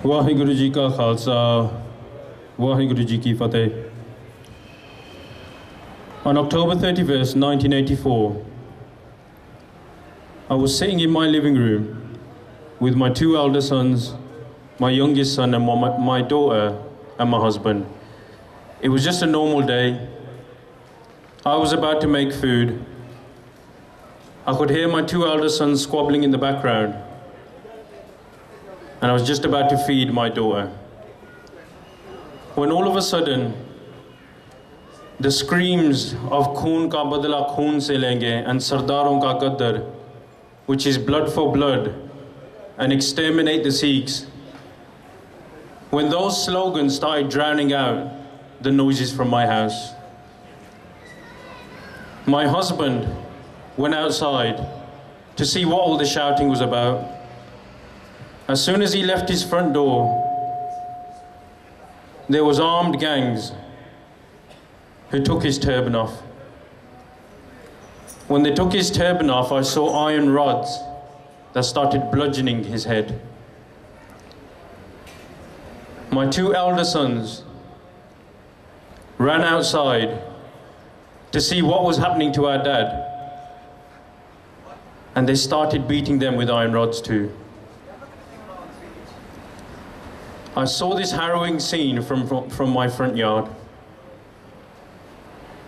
Waheguru Ji Ka Khalsa, Waheguru Ji Ki Fateh. On October 31st, 1984, I was sitting in my living room with my two elder sons, my youngest son and my daughter and my husband. It was just a normal day. I was about to make food. I could hear my two elder sons squabbling in the background, and I was just about to feed my daughter, when all of a sudden, the screams of "Khoon ka badla khoon se lenge" and "Sardaron ka gaddar," which is blood for blood, and exterminate the Sikhs, when those slogans started drowning out the noises from my house. My husband went outside to see what all the shouting was about. As soon as he left his front door, there was armed gangs who took his turban off. When they took his turban off, I saw iron rods that started bludgeoning his head. My two elder sons ran outside to see what was happening to our dad, and they started beating them with iron rods too. I saw this harrowing scene from my front yard.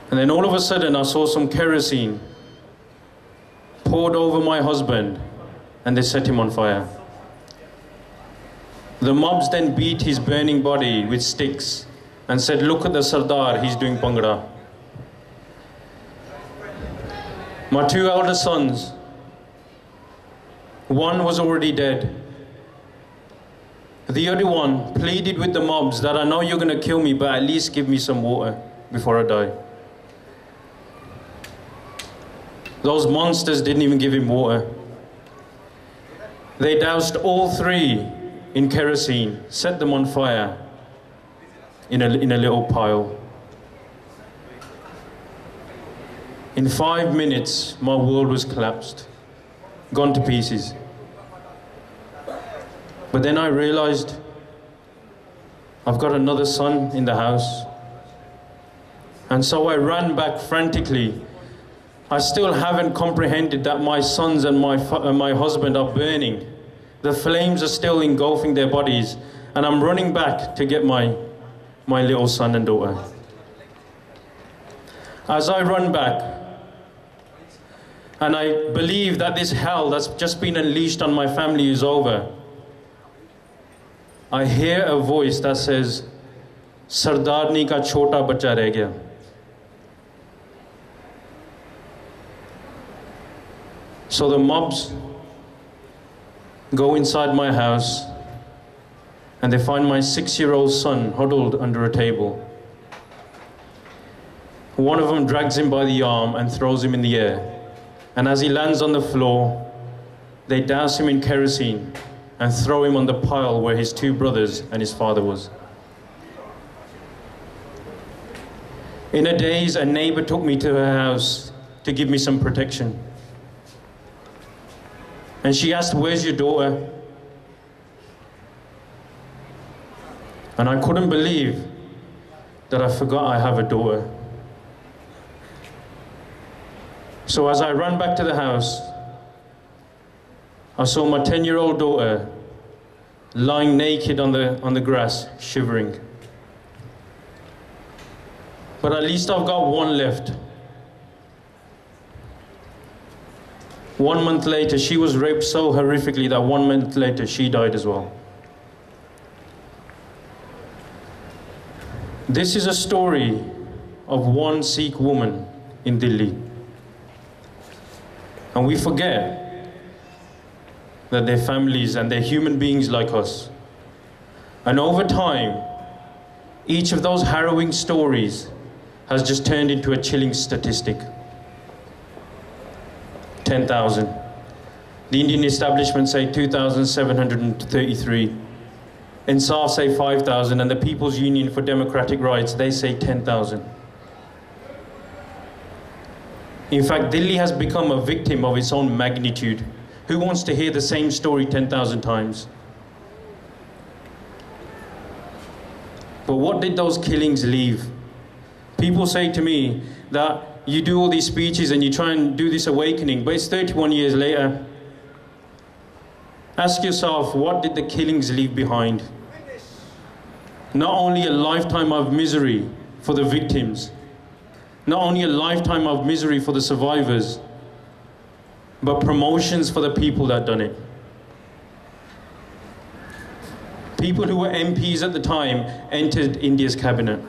And then all of a sudden I saw some kerosene poured over my husband, and they set him on fire. The mobs then beat his burning body with sticks and said, "Look at the Sardar, he's doing Bhangra." My two elder sons, one was already dead. The other one pleaded with the mobs that, "I know you're going to kill me, but at least give me some water before I die." Those monsters didn't even give him water. They doused all three in kerosene, set them on fire in a little pile. In 5 minutes, my world was collapsed, gone to pieces. But then I realized I've got another son in the house. And so I ran back frantically. I still haven't comprehended that my sons and my husband are burning. The flames are still engulfing their bodies, and I'm running back to get my little son and daughter. As I run back, and I believe that this hell that's just been unleashed on my family is over, I hear a voice that says, "Sardarni ka chota bacha reh gaya." So the mobs go inside my house, and they find my 6-year-old son huddled under a table. One of them drags him by the arm and throws him in the air. And as he lands on the floor, they douse him in kerosene and throw him on the pile where his two brothers and his father was. In a daze, a neighbor took me to her house to give me some protection. And she asked, "Where's your daughter?" And I couldn't believe that I forgot I have a daughter. So as I ran back to the house, I saw my 10-year-old daughter lying naked on the grass, shivering. But at least I've got one left. 1 month later, she was raped so horrifically that 1 month later, she died as well. This is a story of one Sikh woman in Delhi. And we forget that they're families and they're human beings like us. And over time, each of those harrowing stories has just turned into a chilling statistic. 10,000. The Indian establishment say 2,733. Insaf say 5,000, and the People's Union for Democratic Rights, they say 10,000. In fact, Delhi has become a victim of its own magnitude. Who wants to hear the same story 10,000 times? But what did those killings leave? People say to me that you do all these speeches and you try and do this awakening, but it's 31 years later. Ask yourself, what did the killings leave behind? Not only a lifetime of misery for the victims, not only a lifetime of misery for the survivors, but promotions for the people that done it. People who were MPs at the time entered India's cabinet.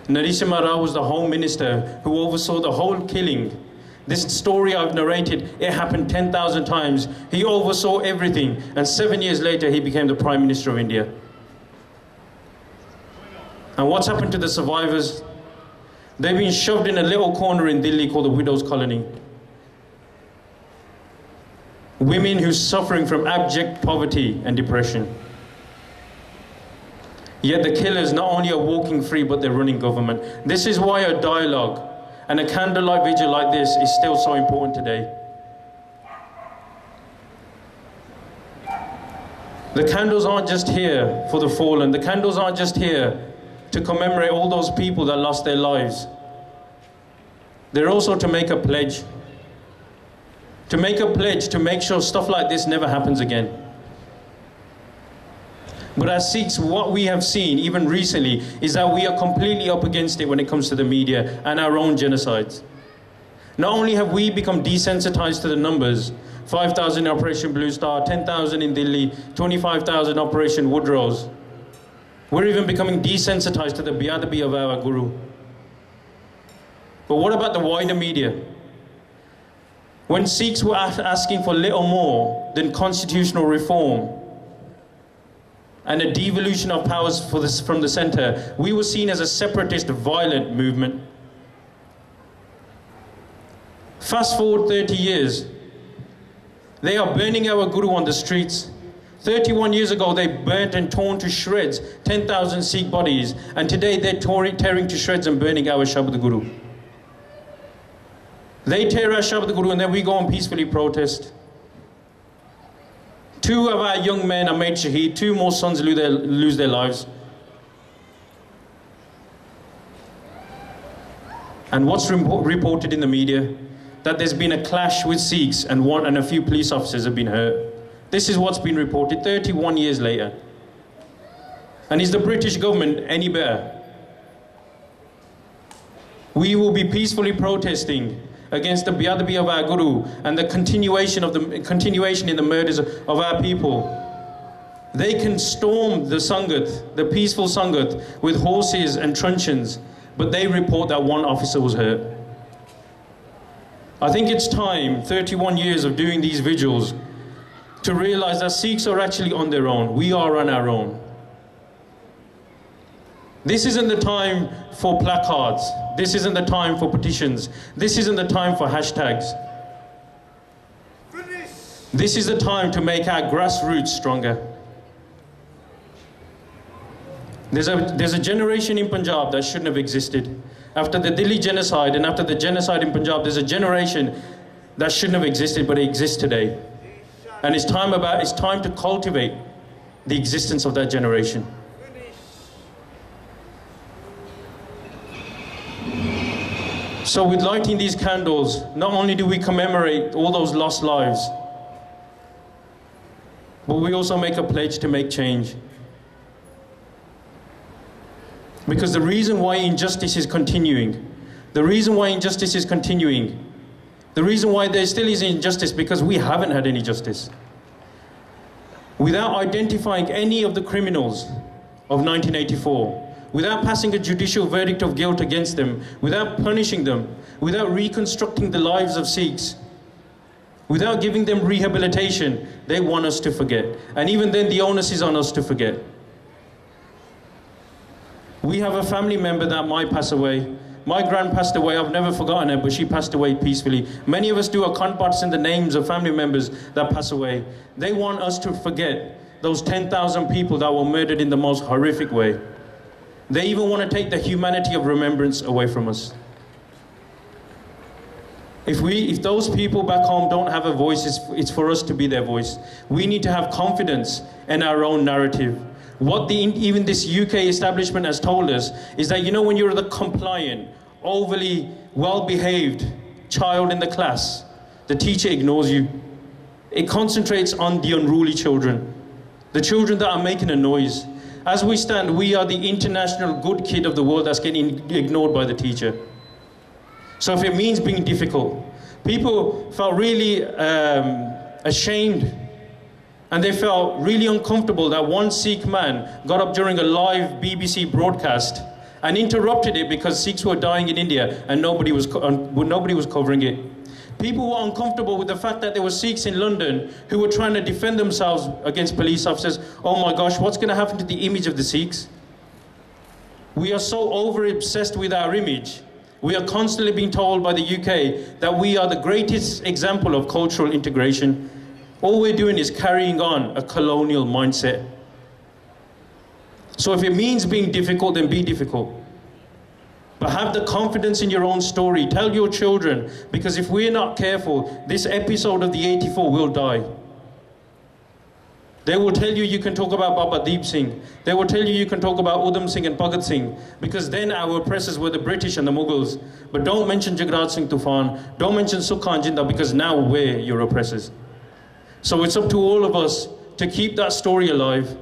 Narasimha Rao was the Home Minister who oversaw the whole killing. This story I've narrated, it happened 10,000 times. He oversaw everything, and 7 years later he became the Prime Minister of India. And what's happened to the survivors? They've been shoved in a little corner in Delhi called the Widows' Colony. Women who's suffering from abject poverty and depression. Yet the killers not only are walking free, but they're running government. This is why a dialogue and a candlelight vigil like this is still so important today. The candles aren't just here for the fallen. The candles aren't just here to commemorate all those people that lost their lives. They're also to make a pledge. To make a pledge to make sure stuff like this never happens again. But as Sikhs, what we have seen, even recently, is that we are completely up against it when it comes to the media and our own genocides. Not only have we become desensitized to the numbers, 5,000 in Operation Blue Star, 10,000 in Delhi, 25,000 Operation Woodrose, we're even becoming desensitized to the beadabi of our Guru. But what about the wider media? When Sikhs were asking for little more than constitutional reform, and a devolution of powers from the center, we were seen as a separatist, violent movement. Fast forward 30 years, they are burning our Guru on the streets. 31 years ago, they burnt and torn to shreds 10,000 Sikh bodies, and today they're tearing to shreds and burning our Shabad Guru. They tear our Shabad Guru and then we go and peacefully protest. 2 of our young men are made shaheed, 2 more sons lose their lives. And what's reported in the media? That there's been a clash with Sikhs and a few police officers have been hurt. This is what's been reported 31 years later. And is the British government any better? We will be peacefully protesting against the beadabi of our Guru and the continuation in the murders of our people. They can storm the Sangat, the peaceful Sangat, with horses and truncheons, but they report that 1 officer was hurt. I think it's time, 31 years of doing these vigils, to realize that Sikhs are actually on their own. We are on our own. This isn't the time for placards. This isn't the time for petitions. This isn't the time for hashtags. This is the time to make our grassroots stronger. There's a generation in Punjab that shouldn't have existed. After the Delhi genocide and after the genocide in Punjab, there's a generation that shouldn't have existed, but it exists today. And it's time to cultivate the existence of that generation. So with lighting these candles, not only do we commemorate all those lost lives, but we also make a pledge to make change. Because the reason why injustice is continuing, the reason why there still is injustice, because we haven't had any justice. Without identifying any of the criminals of 1984, without passing a judicial verdict of guilt against them, without punishing them, without reconstructing the lives of Sikhs, without giving them rehabilitation, they want us to forget. And even then, the onus is on us to forget. We have a family member that might pass away. My gran passed away, I've never forgotten her, but she passed away peacefully. Many of us do a kanpats in the names of family members that pass away. They want us to forget those 10,000 people that were murdered in the most horrific way. They even want to take the humanity of remembrance away from us. If those people back home don't have a voice, it's for us to be their voice. We need to have confidence in our own narrative. What even this UK establishment has told us is that, you know, when you're the compliant, overly well-behaved child in the class, the teacher ignores you. It concentrates on the unruly children, the children that are making a noise. As we stand, we are the international good kid of the world that's getting ignored by the teacher. So if it means being difficult, people felt really ashamed, and they felt really uncomfortable that one Sikh man got up during a live BBC broadcast and interrupted it because Sikhs were dying in India and nobody was covering it. People were uncomfortable with the fact that there were Sikhs in London who were trying to defend themselves against police officers. Oh my gosh, what's going to happen to the image of the Sikhs? We are so over-obsessed with our image. We are constantly being told by the UK that we are the greatest example of cultural integration. All we're doing is carrying on a colonial mindset. So if it means being difficult, then be difficult. But have the confidence in your own story. Tell your children, because if we're not careful, this episode of the 84 will die. They will tell you you can talk about Baba Deep Singh. They will tell you you can talk about Udham Singh and Bhagat Singh, because then our oppressors were the British and the Mughals. But don't mention Jagraj Singh Tufan. Don't mention Sukhan Jinda, because now we're your oppressors. So it's up to all of us to keep that story alive.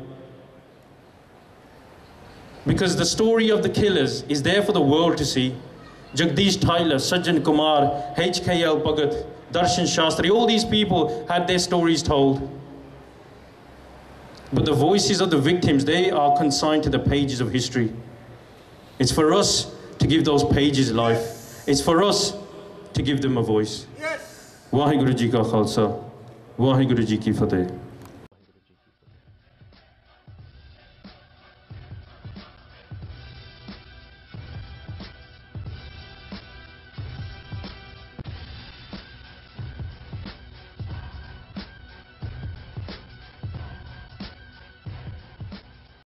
Because the story of the killers is there for the world to see. Jagdish Tyler, Sajjan Kumar, HKL Bhagat, Darshan Shastri, all these people had their stories told. But the voices of the victims, they are consigned to the pages of history. It's for us to give those pages life. It's for us to give them a voice. Yes. Waheguru Ji Ka Khalsa, Waheguru Ji Ki Fateh.